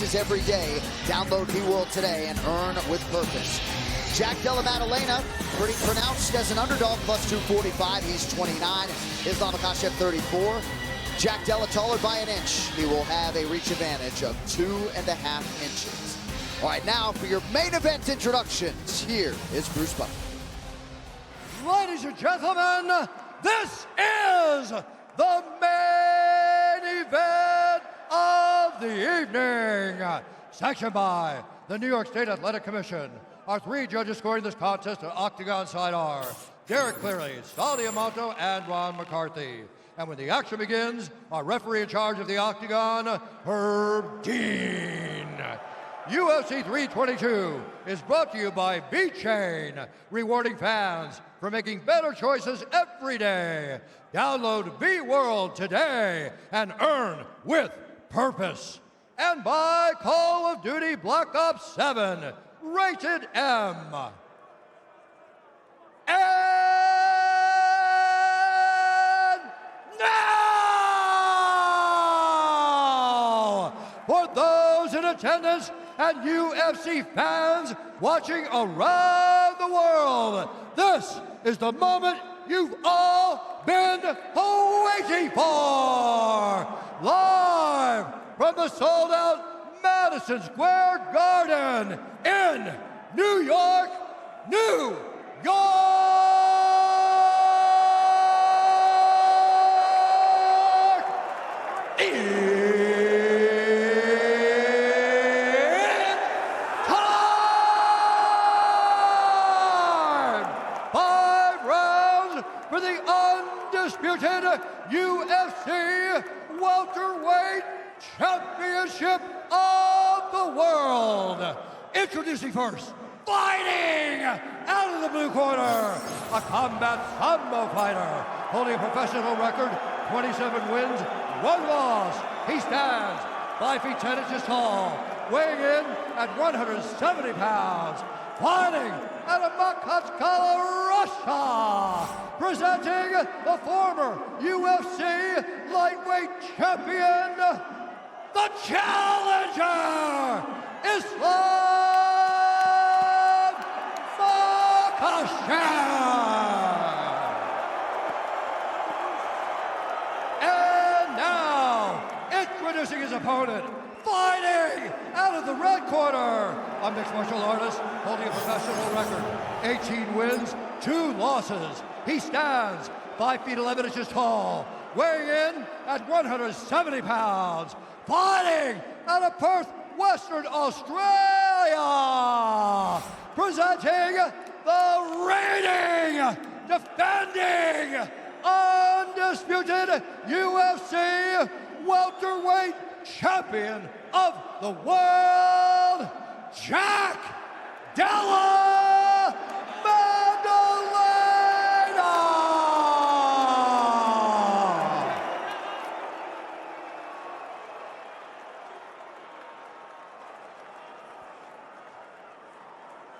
Every day. Download V-World today and earn with purpose. Jack Della Madalena, pretty pronounced as an underdog, plus 245. He's 29. Issam Makachev, 34. Jack Della taller by an inch. He will have a reach advantage of 2.5 inches. All right, now for your main event introductions, here is Bruce Butler. Ladies and gentlemen, this is the main event of the evening. Sanctioned by the New York State Athletic Commission. Our three judges scoring this contest at Octagon side are Derek Cleary, Sal Diamato, and Ron McCarthy. And when the action begins, our referee in charge of the Octagon, Herb Dean. UFC 322 is brought to you by B-Chain, rewarding fans for making better choices every day. Download V-World today and earn with purpose. And by Call of Duty Black Ops 7, rated M. And now, for those in attendance and UFC fans watching around the world, this is the moment you've all been waiting for. Live from the sold-out Madison Square Garden in New York, New York! It's time! 5 rounds for the undisputed UFC welterweight championship of the world. Introducing first, fighting out of the blue corner, a combat sambo fighter, holding a professional record, 27 wins, 1 loss. He stands 5 feet 10 inches tall, weighing in at 170 pounds. Fighting out of Machachkala, Russia, presenting the former UFC lightweight champion, the challenger, Isslam Makachev. And now, introducing his opponent, fighting out of the red corner, a mixed martial artist holding a professional record, 18 wins, 2 losses. He stands 5 feet 11 inches tall, weighing in at 170 pounds. Fighting out of Perth, Western Australia, presenting the reigning, defending, undisputed UFC welterweight champion of the world, Jack Della Madalena!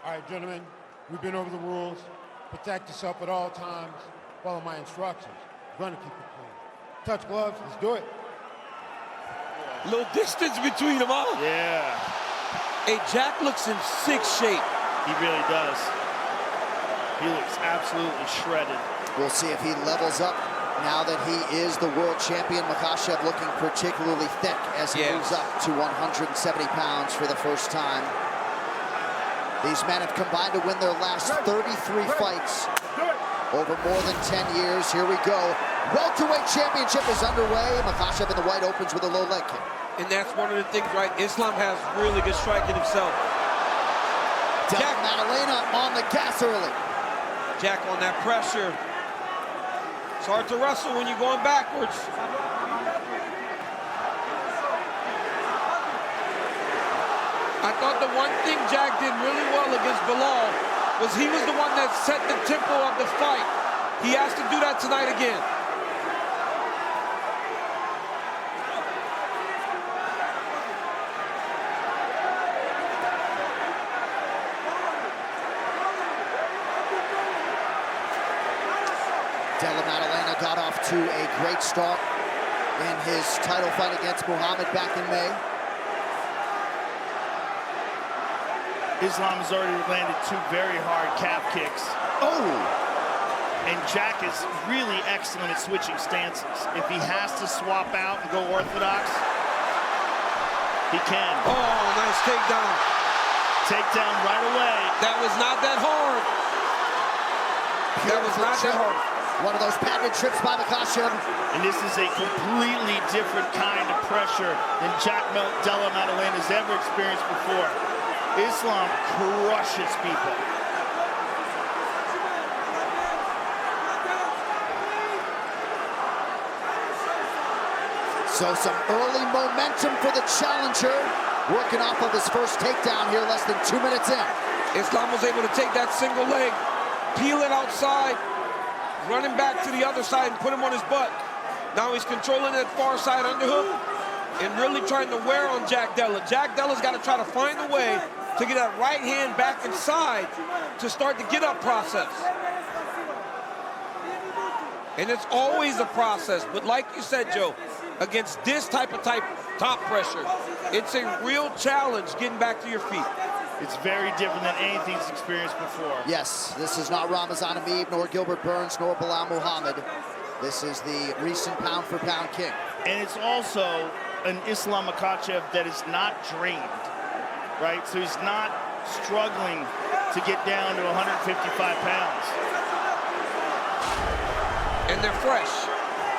All right, gentlemen, we've been over the rules. Protect yourself at all times. Follow my instructions. I'm gonna keep it clean. Touch gloves, let's do it. Little distance between them, huh? Yeah. Hey, Jack looks in sick shape. He really does. He looks absolutely shredded. We'll see if he levels up now that he is the world champion. Makachev looking particularly thick as he moves up to 170 pounds for the first time. These men have combined to win their last 33 fights over more than 10 years. Here we go. Welterweight championship is underway. Makachev in the white opens with a low leg kick. And that's one of the things, right? Islam has really good striking himself. Della Madalena on the gas early. Jack on that pressure. It's hard to wrestle when you're going backwards. I thought the one thing Jack did really well against Bilal was he was the one that set the tempo of the fight. He has to do that tonight again. Della Madalena got off to a great start in his title fight against Muhammad back in May. Islam has already landed 2 very hard calf kicks. Oh! And Jack is really excellent at switching stances. If he has to swap out and go orthodox, he can. Oh, nice takedown. Takedown right away. That was not that hard. That was not that hard. One of those patented trips by Machachem. And this is a completely different kind of pressure than Della Maddalena has ever experienced before. Islam crushes people. So some early momentum for the challenger, working off of his first takedown here less than 2 minutes in. Islam was able to take that single leg, peel it outside, running back to the other side and put him on his butt. Now he's controlling that far side underhook and really trying to wear on Jack Della. Jack Della's got to try to find a way to get that right hand back inside to start the get-up process. And it's always a process, but like you said, Joe, against this type of top pressure, it's a real challenge getting back to your feet. It's very different than anything he's experienced before. Yes, this is not Ramazan Amib, nor Gilbert Burns, nor Bilal Muhammad. This is the recent pound-for-pound king. And it's also an Islam Makachev that is not drained, right? So he's not struggling to get down to 155 pounds. And they're fresh.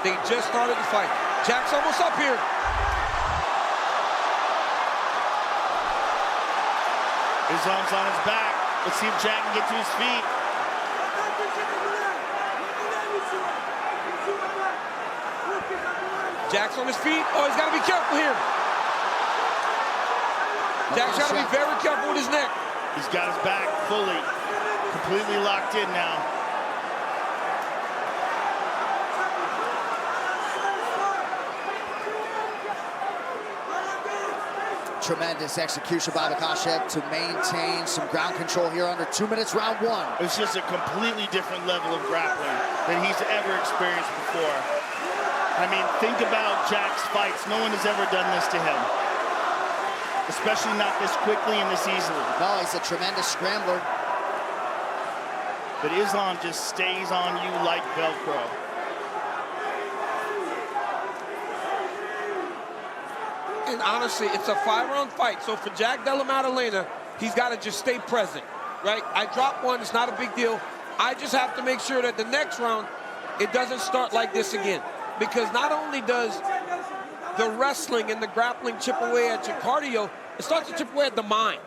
They just started the fight. Jack's almost up here. Islam's on his back. Let's see if Jack can get to his feet. Jack's on his feet. Oh, he's got to be careful here. Jack's got to be very careful with his neck. He's got his back fully, completely locked in now. Tremendous execution by Machachem to maintain some ground control here under 2 minutes, round 1. It's just a completely different level of grappling than he's ever experienced before. I mean, think about Jack's fights. No one has ever done this to him, especially not this quickly and this easily. No, he's a tremendous scrambler. But Islam just stays on you like Velcro. And honestly, it's a 5-round fight. So for Jack Della Maddelena, he's got to just stay present, right? I drop one, it's not a big deal. I just have to make sure that the next round, it doesn't start like this again. Because not only does the wrestling and the grappling chip away at your cardio, it starts to chip away at the mind.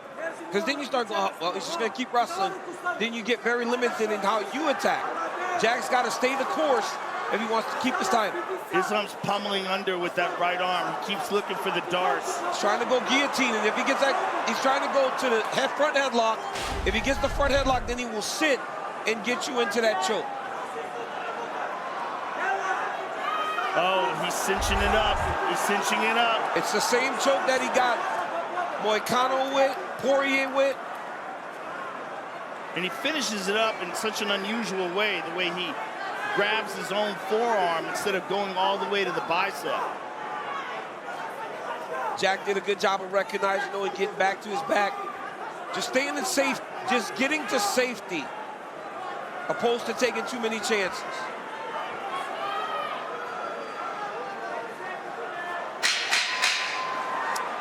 Because then you start going, oh, well, he's just going to keep wrestling. Then you get very limited in how you attack. Jack's got to stay the course if he wants to keep this title. Islam's pummeling under with that right arm. He keeps looking for the darts. He's trying to go guillotine, and if he gets that, he's trying to go to the front headlock. If he gets the front headlock, then he will sit and get you into that choke. Oh, he's cinching it up. He's cinching it up. It's the same choke that he got Moicano with, Poirier with. And he finishes it up in such an unusual way, the way he grabs his own forearm instead of going all the way to the bicep. Jack did a good job of recognizing and getting back to his back. Just staying in safe, just getting to safety, opposed to taking too many chances.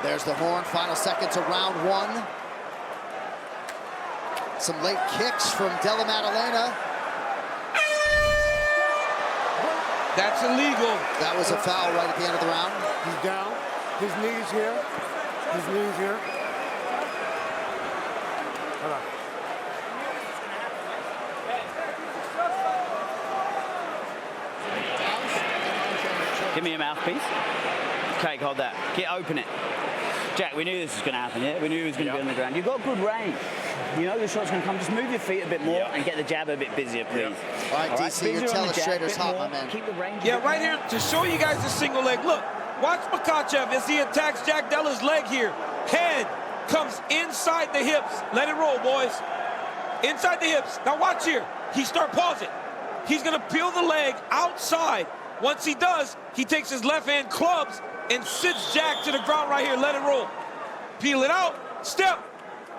There's the horn, final seconds of round 1. Some late kicks from Della Maddelena. That's illegal. That was a foul right at the end of the round. He's down. His knees here. His knees here. Hold on. Give me a mouthpiece. Okay, hold that. Open it. Jack, we knew this was going to happen, yeah? We knew he was going to be on the ground. You've got good range. You know the shot's going to come. Just move your feet a bit more and get the jab a bit busier, please. All right, DC, your telestrator's hot, my man. Keep the range. Yeah, right here to show you guys the single leg. Look, watch Makachev as he attacks Jack Della's leg here. Head comes inside the hips. Let it roll, boys. Inside the hips. Now watch here. He start pausing. He's going to peel the leg outside. Once he does, he takes his left hand, clubs, and sits Jack to the ground right here. Let it roll. Peel it out. Step.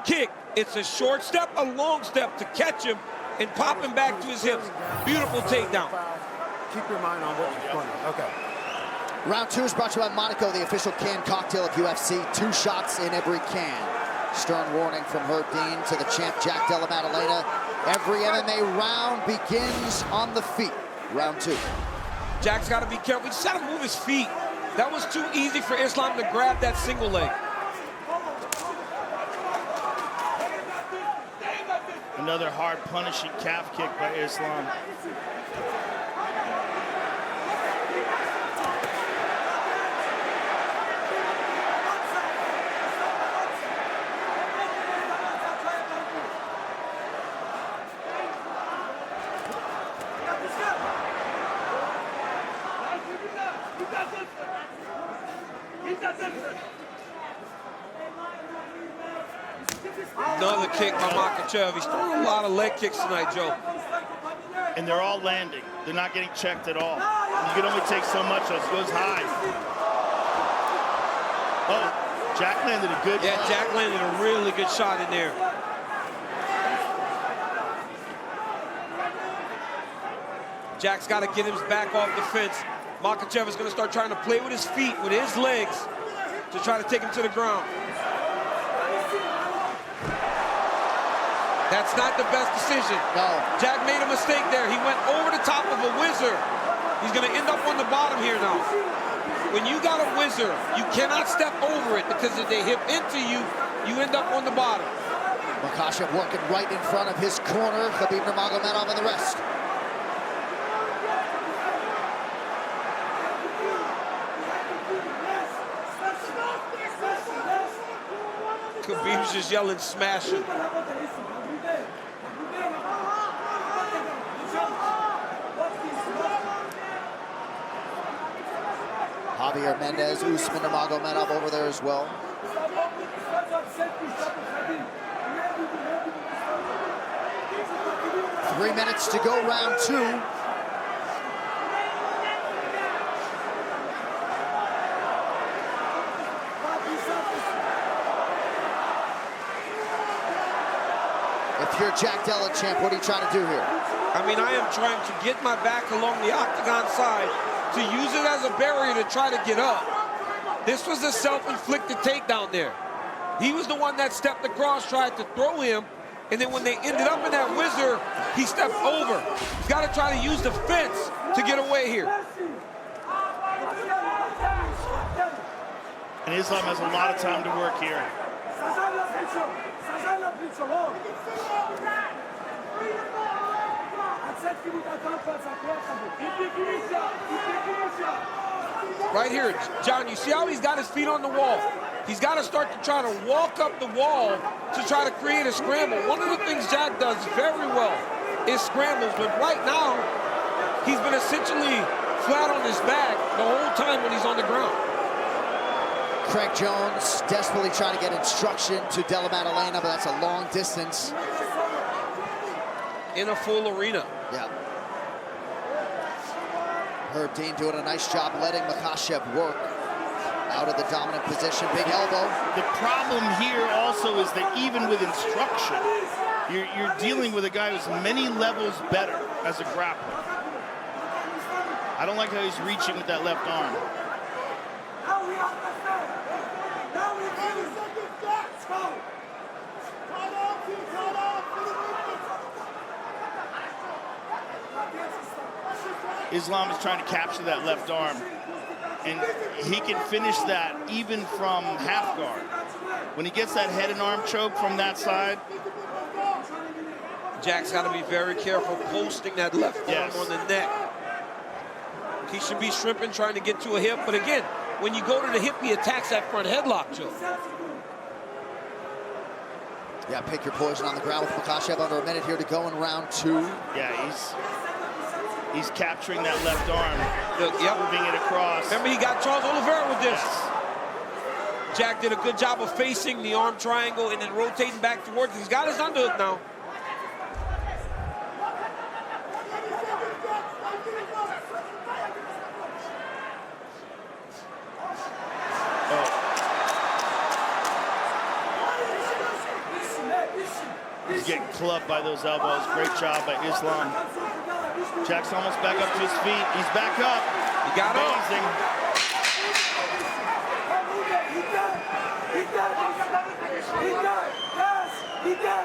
kick. It's a short step, a long step to catch him and pop him back to his hips. Beautiful takedown. Keep your mind on what you're doing. Okay. Round 2 is brought to you by Monaco, the official canned cocktail of UFC. 2 shots in every can. Stern warning from Herb Dean to the champ, Jack Della Maddalena. Every MMA round begins on the feet. Round 2. Jack's got to be careful. He just got to move his feet. That was too easy for Islam to grab that single leg. Another hard punishing calf kick by Islam. Another kick by Makachev. He's throwing a lot of leg kicks tonight, Joe. And they're all landing. They're not getting checked at all. You can only take so much. It goes high. Oh, Jack landed a good Yeah, Jack landed a really good shot in there. Jack's got to get him back off the fence. Makachev is going to start trying to play with his feet, with his legs, to try to take him to the ground. That's not the best decision. No. Jack made a mistake there. He went over the top of a whizzer. He's going to end up on the bottom here now. When you got a whizzer, you cannot step over it, because if they hit into you, you end up on the bottom. Makachev working right in front of his corner. Khabib Nurmagomedov and the rest. Khabib's just yelling, smash it. Javier Mendez, Usman Nurmagomedov over there as well. Three minutes to go, round 2. If you're Jack Della, champ, what are you trying to do here? I mean, I am trying to get my back along the octagon side to use it as a barrier to try to get up. This was a self-inflicted takedown there. He was the one that stepped across, tried to throw him, and then when they ended up in that whizzer, he stepped over. He's got to try to use the fence to get away here. And Islam has a lot of time to work here. Right here, John, you see how he's got his feet on the wall? He's got to start to try to walk up the wall to try to create a scramble. One of the things Jack does very well is scrambles, but right now, he's been essentially flat on his back the whole time when he's on the ground. Craig Jones desperately trying to get instruction to Della Maddalena, but that's a long distance. In a full arena. Yeah. Herb Dean doing a nice job letting Makachev work out of the dominant position. Big elbow. The problem here also is that even with instruction, you're dealing with a guy who's many levels better as a grappler. I don't like how he's reaching with that left arm. Islam is trying to capture that left arm, and he can finish that even from half guard. When he gets that head and arm choke from that side, Jack's got to be very careful posting that left arm on the neck. He should be shrimping, trying to get to a hip, but again, when you go to the hip, he attacks that front headlock, Joe. Yeah, pick your poison on the ground with Makachev. Under a minute here to go in round 2. Yeah, he's capturing that left arm, moving it across. Remember, he got Charles Oliveira with this. Jack did a good job of facing the arm triangle and then rotating back towards it. He's got his underhook now. He's getting clubbed by those elbows. Great job by Islam. Jack's almost back up to his feet. He's back up. He got amazing.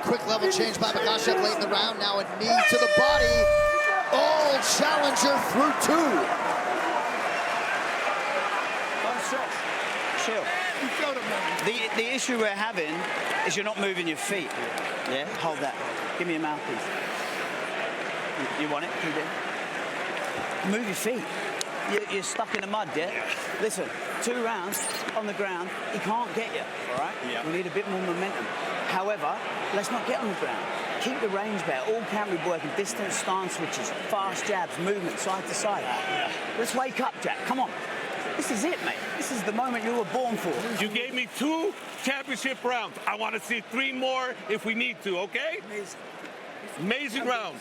Quick level change by Machaczev late in the round. Now a knee to the body. Oh, challenger through 2. Chill. The issue we're having is you're not moving your feet. Yeah, hold that. Give me a mouthpiece. You want it? Keep it. Move your feet. You're stuck in the mud, yeah? Listen, 2 rounds on the ground, he can't get you, all right? Yeah. We need a bit more momentum. However, let's not get on the ground. Keep the range better. All camp we're working, distance, stance switches, fast jabs, movement, side to side. Yeah. Let's wake up, Jack. Come on. This is it, mate. This is the moment you were born for. You gave me 2 championship rounds. I want to see 3 more if we need to, okay? Amazing rounds.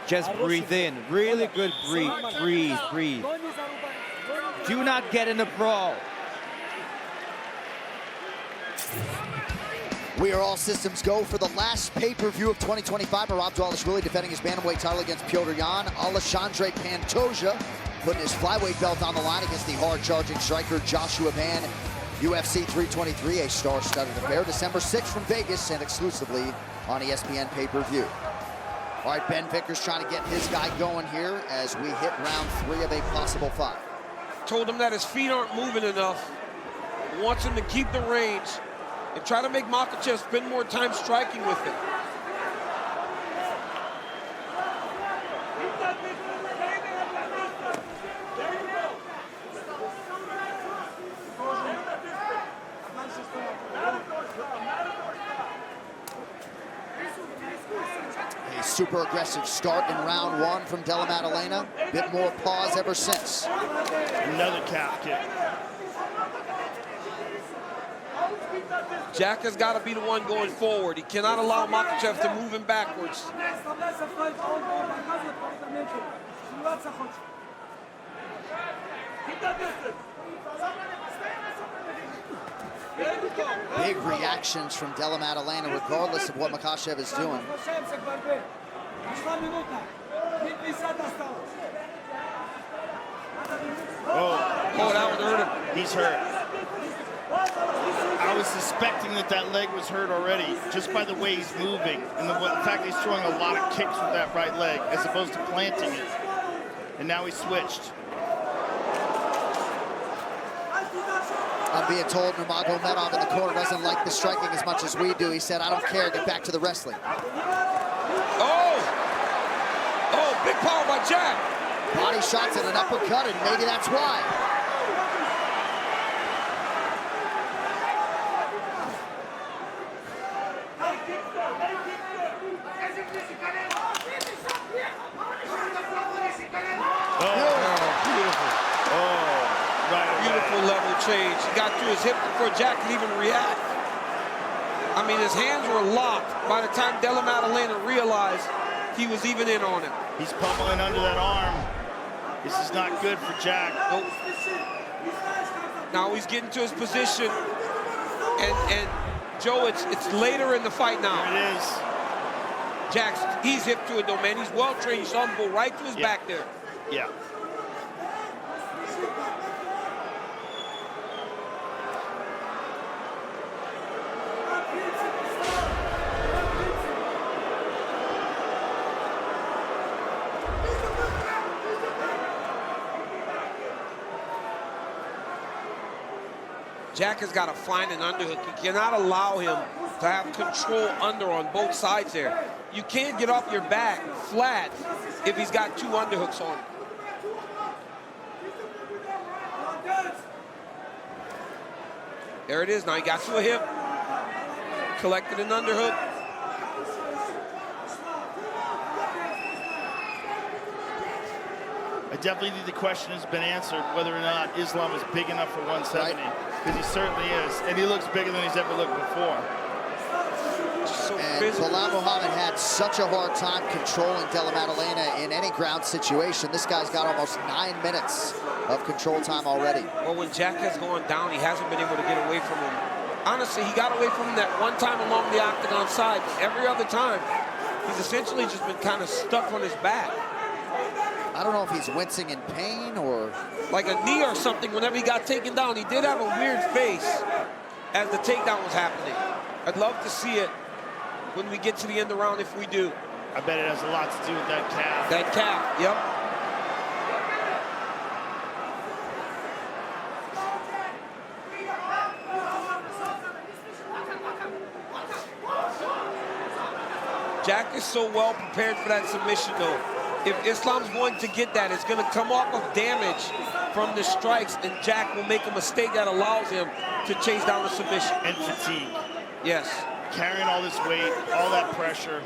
Just breathe in. Really good breathe. Breathe, breathe. Do not get in a brawl. We are all systems go for the last pay-per-view of 2025. Merab Dvalishvili defending his bantamweight title against Piotr Jan. Alexandre Pantoja putting his flyweight belt on the line against the hard-charging striker Joshua Van. UFC 323, a star-studded affair. December 6th from Vegas and exclusively on ESPN pay-per-view. All right, Ben Vickers trying to get his guy going here as we hit round 3 of a possible 5. Told him that his feet aren't moving enough. Wants him to keep the range and try to make Makachev spend more time striking with him. A super aggressive start in round 1 from Della Maddalena. Bit more pause ever since. Another calf kick. Jack has got to be the one going forward. He cannot allow Makachev to move him backwards. Big reactions from Della Maddalena, regardless of what Makachev is doing. Oh, that one hurt him. He's hurt. I was suspecting that leg was hurt already, just by the way he's moving, and the fact he's throwing a lot of kicks with that right leg, as opposed to planting it. And now he switched. I'm being told Nurmagomedov in the corner doesn't like the striking as much as we do. He said, I don't care, get back to the wrestling. Oh, big power by Jack. Body shots and an uppercut, and maybe that's why. Level change. He got to his hip before Jack could even react. I mean, his hands were locked by the time Della Maddalena realized he was even in on him. He's pummeling under that arm. This is not good for Jack. Nope. Now he's getting to his position. And Joe, it's later in the fight now. There it is. He's hip to it though, man. He's well trained. You saw him go right to his back there. Yeah. Jack has got to find an underhook. You cannot allow him to have control under on both sides there. You can't get off your back flat if he's got 2 underhooks on him. There it is. Now he got to a hip. Collected an underhook. I definitely think the question has been answered whether or not Islam is big enough for 170. Because he certainly is. And he looks bigger than he's ever looked before. And Bilal Muhammad had such a hard time controlling Della Maddalena in any ground situation. This guy's got almost 9 minutes of control time already. Well, when Jack has gone down, he hasn't been able to get away from him. honestly, he got away from him that one time along the octagon side, but every other time, he's essentially just been kind of stuck on his back. I don't know if he's wincing in pain or... Like a knee or something whenever he got taken down. He did have a weird face as the takedown was happening. I'd love to see it when we get to the end of the round if we do. I bet it has a lot to do with that calf. That calf, yep. Jack is so well prepared for that submission, though. If Islam's going to get that, it's going to come off of damage from the strikes, and Jack will make a mistake that allows him to chase down the submission. And fatigue. Yes. Carrying all this weight, all that pressure.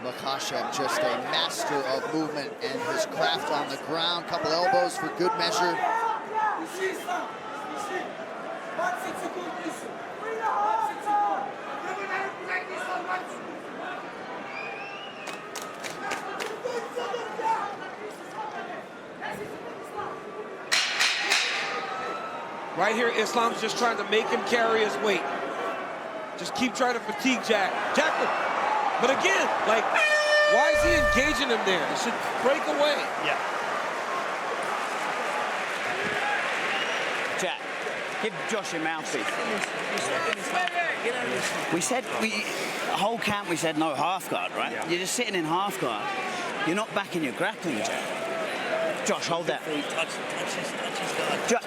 Machachem just a master of movement and his craft on the ground. Couple elbows for good measure. Right here, Islam's just trying to make him carry his weight. Just keep trying to fatigue Jack. Jack, but again, like, why is he engaging him there? He should break away. Yeah. Jack, give Josh a mouthpiece. We said, the whole camp we said no half guard, right? Yeah. You're just sitting in half guard. You're not backing your grappling, Jack. Josh, hold that.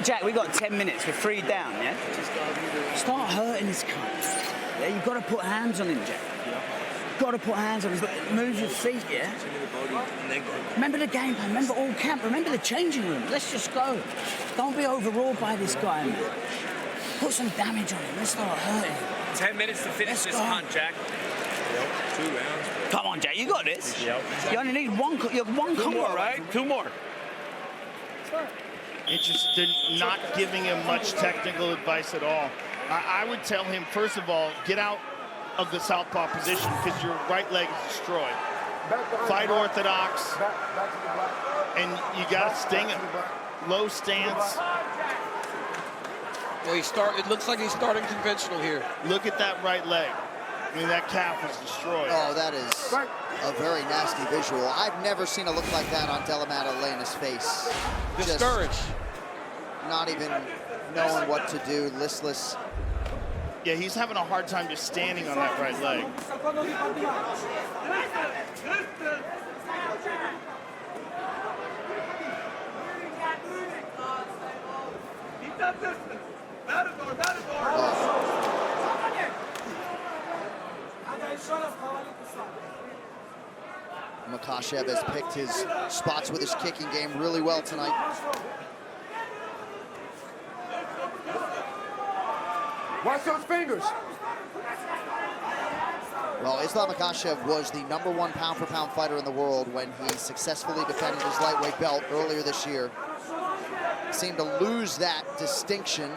Jack, we got 10 minutes. We're 3 down, yeah? Start hurting his cunt. Yeah, you've got to put hands on him, Jack. Got to put hands on him. Move your feet, yeah? Remember the game plan. Remember all camp. Remember the changing room. Let's just go. Don't be overawed by this guy, man. Put some damage on him. Let's start hurting him. 10 minutes to finish this hunt, Jack. 2 rounds. Come on, Jack. You got this. You only need one. You have one combo, right? 2 more. It's just they're not giving him much technical advice at all. I would tell him, first of all, get out of the southpaw position because your right leg is destroyed. Fight orthodox, and you got to sting him. Low stance. Well, it looks like he's starting conventional here. Look at that right leg. I mean, that calf was destroyed. Oh, that is a very nasty visual. I've never seen a look like that on Della Maddalena's face. Discouraged. Just not even knowing what to do, listless. Yeah, he's having a hard time just standing on that right leg. Machachem has picked his spots with his kicking game really well tonight. Watch those fingers. Well, Islam Machachem was the #1 pound-for-pound fighter in the world when he successfully defended his lightweight belt earlier this year. Seemed to lose that distinction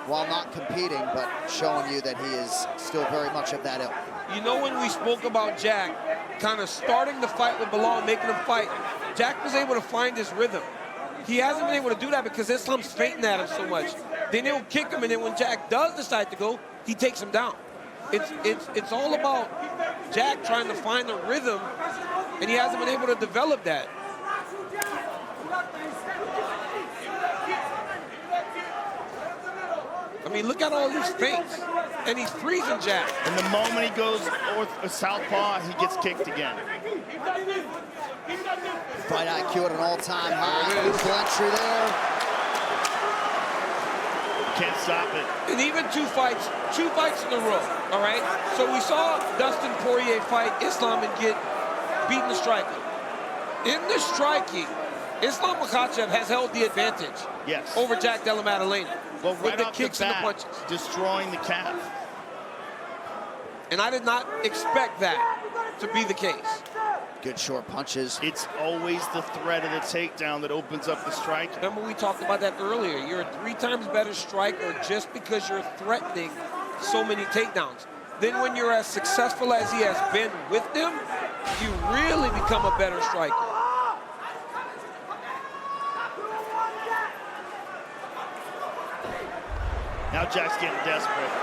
while not competing, but showing you that he is still very much of that ilk. You know, when we spoke about Jack kind of starting the fight with Bilal and making him fight, Jack was able to find his rhythm. He hasn't been able to do that because Islam's fainting at him so much. Then he'll kick him, and then when Jack does decide to go, he takes him down. It's all about Jack trying to find the rhythm, and he hasn't been able to develop that. I mean, look at all these feints, and he's freezing Jack. And the moment he goes southpaw, he gets kicked again. Fight IQ at an all-time high. Beautiful entry there. Can't stop it. And even two fights in a row, all right? So we saw Dustin Poirier fight Islam and get beaten in striking. In the striking, Islam Machachem has held the advantage over Jack Della Maddalena. Well, right with the off kicks the bat, and the punches. destroying the calf. And I did not expect that to be the case. Good short punches. It's always the threat of the takedown that opens up the strike. Remember we talked about that earlier. You're a 3 times better striker just because you're threatening so many takedowns. then when you're as successful as he has been with them, you really become a better striker. Now Jack's getting desperate.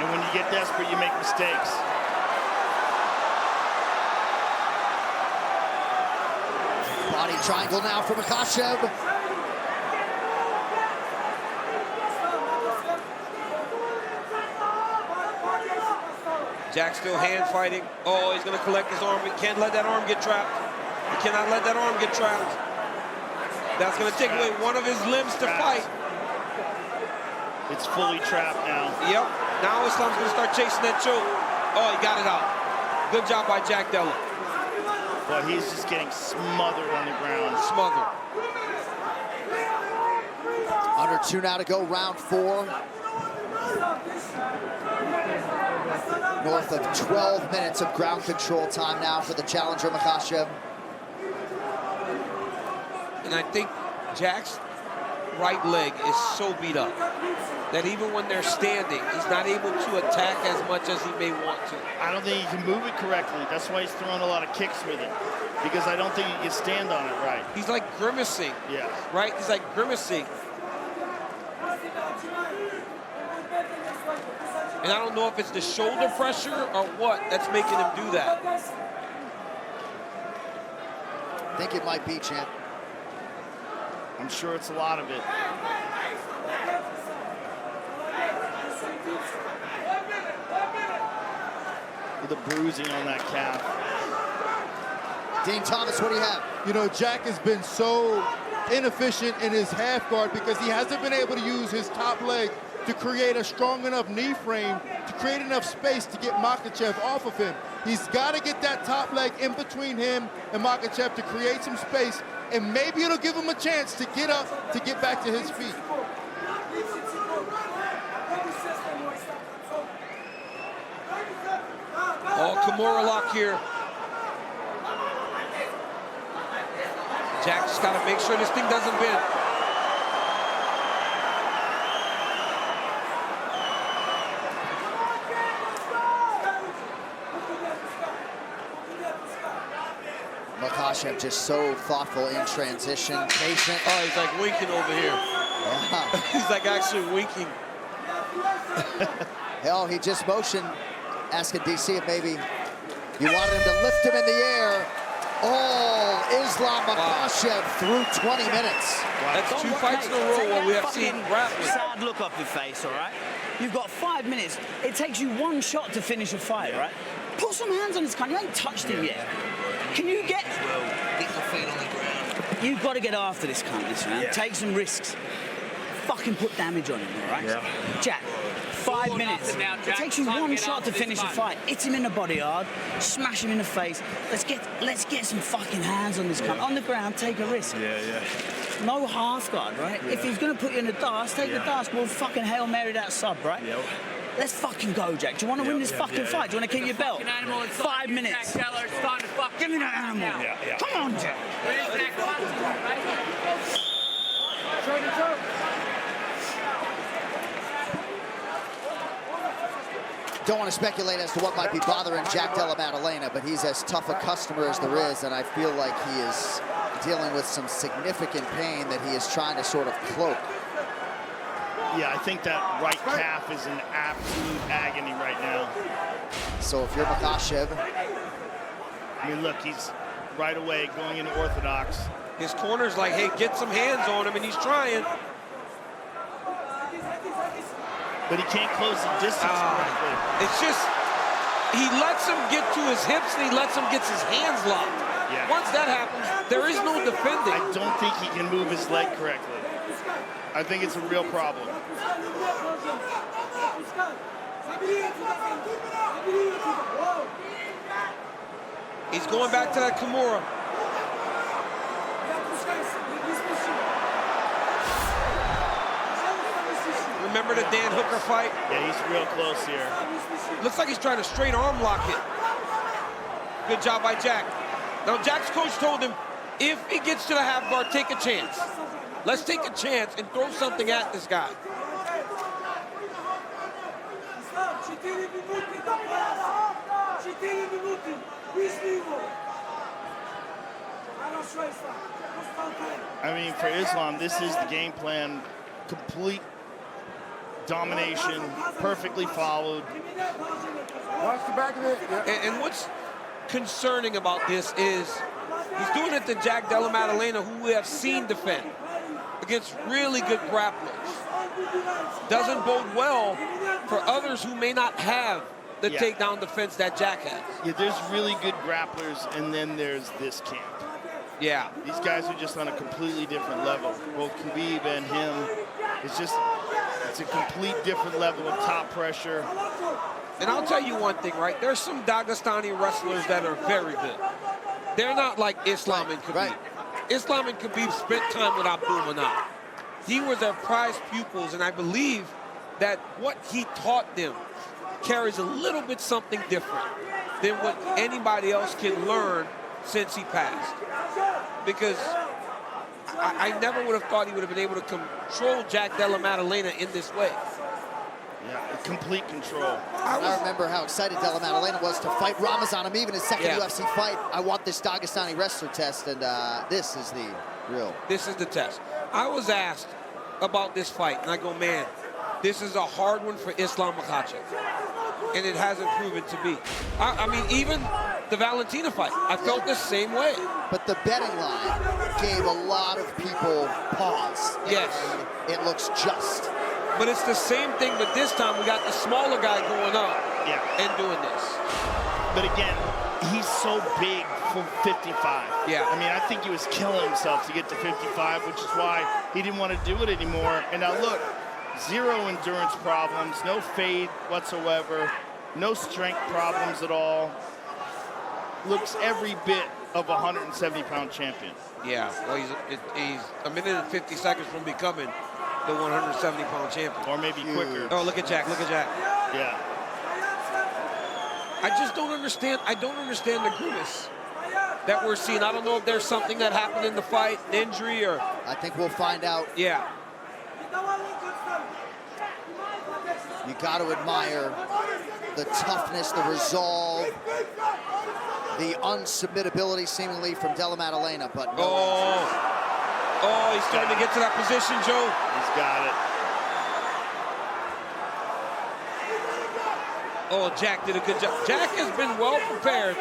And when you get desperate, you make mistakes. Body triangle now for Machashev. Jack still hand fighting. Oh, he's gonna collect his arm. He can't let that arm get trapped. He cannot let that arm get trapped. That's gonna take away one of his limbs to fight. It's fully trapped now. Yep. Now Islam's gonna start chasing that choke. Oh, he got it out. Good job by Jack Della. But he's just getting smothered on the ground. Smothered. Under 2 now to go, round 4. North of 12 minutes of ground control time now for the challenger, Machashev. And I think Jack's right leg is so beat up that even when they're standing, he's not able to attack as much as he may want to. I don't think he can move it correctly. That's why he's throwing a lot of kicks with it. Because I don't think he can stand on it right. He's like grimacing. Yeah. Right? He's like grimacing. And I don't know if it's the shoulder pressure or what that's making him do that. I think it might be, champ. I'm sure it's a lot of it. The bruising on that calf. Dean Thomas, what do you have? You know, Jack has been so inefficient in his half guard because he hasn't been able to use his top leg to create a strong enough knee frame to create enough space to get Makachev off of him. He's got to get that top leg in between him and Makachev to create some space, and maybe it'll give him a chance to get up, to get back to his feet. Oh, Kimura lock here. Jack just got to make sure this thing doesn't bend. Machashev just so thoughtful in transition, patient. Oh, he's like winking over here. Yeah. He's like actually winking. Hell, he just motioned, asking DC if maybe you wanted him to lift him in the air. Oh, Islam Machashev through 20 minutes. That's 2 fights in a row where we have seen grappling. Sad look off your face, all right? You've got 5 minutes. It takes you 1 shot to finish a fight, right? Put some hands on this cunt. You ain't touched him yet. Can you get... Get your feet on the ground. You've got to get after this cunt this round. Yeah. Take some risks. Fucking put damage on him, all right? Yeah. Jack, 5 minutes. Now, It Jack. takes you Time 1 to get shot after to this finish a fight. fight. Hit him in the body hard. Smash him in the face. Let's get some fucking hands on this cunt. On the ground, take a risk. Yeah. No half guard, right? If he's going to put you in the dust, take the dust. We'll fucking Hail Mary that sub, right? Yep. Let's fucking go, Jack. Do you want to win this fucking fight? Do you want to keep your belt? 5 minutes. Give me that animal. Yeah. Come on, Jack. Don't want to speculate as to what might be bothering Jack Della Maddalena, but he's as tough a customer as there is, and I feel like he is dealing with some significant pain that he is trying to sort of cloak. Yeah, I think that right calf is in absolute agony right now. So if you're Machashev, I mean, look, he's right away going into orthodox. His corner's like, hey, get some hands on him, and he's trying. But he can't close the distance correctly. It's just, he lets him get to his hips, and he lets him get his hands locked. Yeah. Once that happens, there is no defending. I don't think he can move his leg correctly. I think it's a real problem. He's going back to that Kimura. Remember the Dan Hooker fight? Yeah, he's real close here. Looks like he's trying to straight arm lock it. Good job by Jack. Now, Jack's coach told him, if he gets to the half guard, take a chance. Let's take a chance and throw something at this guy. I mean, for Islam, this is the game plan. Complete domination, perfectly followed. Watch the back of it. Yep. And what's concerning about this is he's doing it to Jack Della Maddalena, who we have seen defend against really good grapplers. Doesn't bode well for others who may not have the takedown defense that Jack has. Yeah, there's really good grapplers, and then there's this camp. Yeah. These guys are just on a completely different level. Both Khabib and him, it's a complete different level of top pressure. And I'll tell you one thing, right? There's some Dagestani wrestlers that are very good. They're not like Islam and Khabib. Right. Islam and Khabib spent time with Abdul-Manap. He was their prized pupils, and I believe that what he taught them carries a little bit something different than what anybody else can learn since he passed. Because I never would have thought he would have been able to control Jack Della Maddalena in this way. Yeah, complete control. I remember how excited Della Maddalena was to fight Ramazan. I'm even his second UFC fight. I want this Dagestani wrestler test, and this is the real. This is the test. I was asked about this fight, and I go, man, this is a hard one for Islam Makachev. And it hasn't proven to be. I mean, even the Valentina fight, I felt the same way. But the betting line gave a lot of people pause. Yes. And it looks just. But it's the same thing, but this time we got the smaller guy going up and doing this. But again, he's so big for 55. Yeah. I mean, I think he was killing himself to get to 55, which is why he didn't want to do it anymore. And now look, zero endurance problems, no fade whatsoever, no strength problems at all. Looks every bit of a 170-pound champion. Yeah, well, he's a minute and 50 seconds from becoming the 170-pound champion. Or maybe quicker. Oh, look at Jack, look at Jack. Yeah. I just don't understand. I don't understand the grimace that we're seeing. I don't know if there's something that happened in the fight, an injury, or... I think we'll find out. Yeah. You got to admire the toughness, the resolve, the unsubmittability seemingly from Della Maddalena, but no. Oh, he's starting to get to that position, Joe. He's got it. Oh, Jack did a good job. Jack has been well prepared.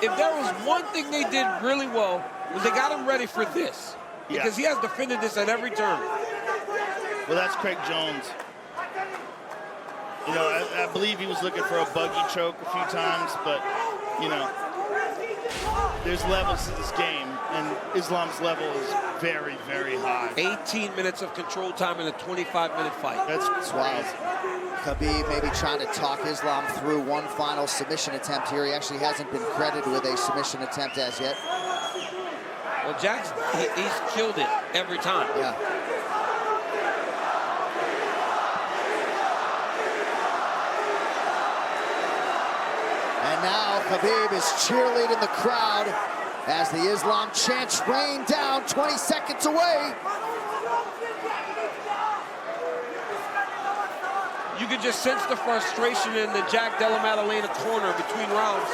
If there was one thing they did really well, was they got him ready for this. Because he has defended this at every turn. Well, that's Craig Jones. You know, I believe he was looking for a buggy choke a few times, but, you know, there's levels to this game, and Islam's level is very, very high. 18 minutes of control time in a 25-minute fight. That's wild. Khabib maybe trying to talk Islam through one final submission attempt here. He actually hasn't been credited with a submission attempt as yet. Well, Jack's, he's killed it every time. Yeah. And now Khabib is cheerleading the crowd as the Islam chants rain down, 20 seconds away. You could just sense the frustration in the Jack Della Maddalena corner between rounds.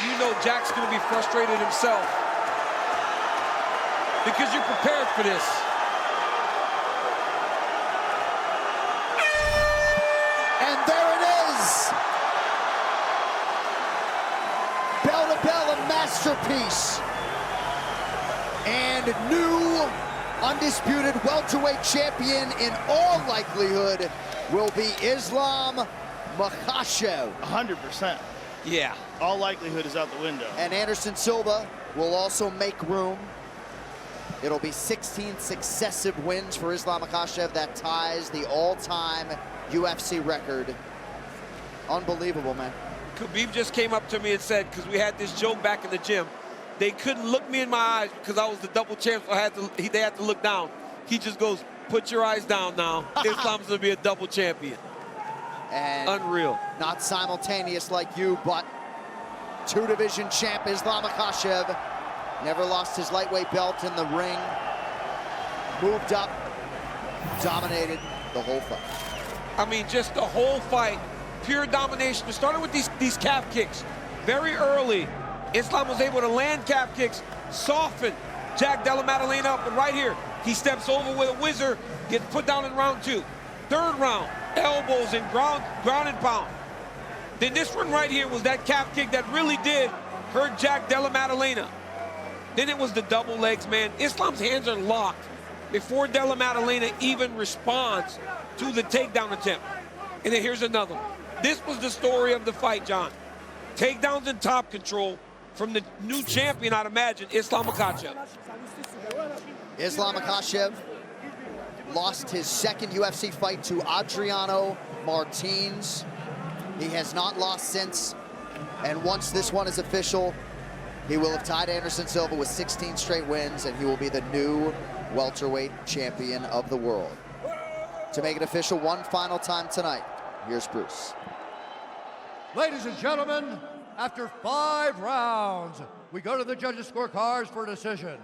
You know Jack's going to be frustrated himself because you're prepared for this. And there it is. Bell to bell, a masterpiece. And new undisputed welterweight champion in all likelihood will be Islam Makachev. 100%. Yeah. All likelihood is out the window. And Anderson Silva will also make room. It'll be 16 successive wins for Islam Makachev. That ties the all-time UFC record. Unbelievable, man. Khabib just came up to me and said, because we had this joke back in the gym, they couldn't look me in my eyes because I was the double champ, so they had to look down. He just goes, put your eyes down now. Islam's going to be a double champion. And unreal. Not simultaneous like you, but two-division champ Islam Makachev. Never lost his lightweight belt in the ring. Moved up, dominated the whole fight. I mean, just the whole fight, pure domination. It started with these calf kicks. Very early, Islam was able to land calf kicks, soften Jack Della Maddalena up, and right here, he steps over with a whizzer, gets put down in round 2. Third round, elbows and ground and pound. Then this one right here was that calf kick that really did hurt Jack Della Maddalena. Then it was the double legs, man. Islam's hands are locked before Della Maddalena even responds to the takedown attempt. And then here's another one. This was the story of the fight, John. Takedowns and top control from the new champion, I'd imagine, Islam Makachev. Islam Makachev lost his second UFC fight to Adriano Martins. He has not lost since. And once this one is official, he will have tied Anderson Silva with 16 straight wins, and he will be the new welterweight champion of the world. To make it official one final time tonight, here's Bruce. Ladies and gentlemen, after 5 rounds, we go to the judges' scorecards for decision.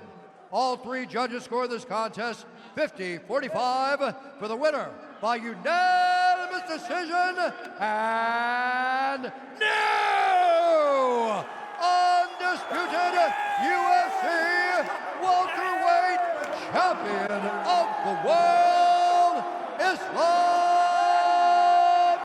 All 3 judges score this contest 50-45 for the winner by unanimous decision and new undisputed UFC welterweight champion of the world, Islam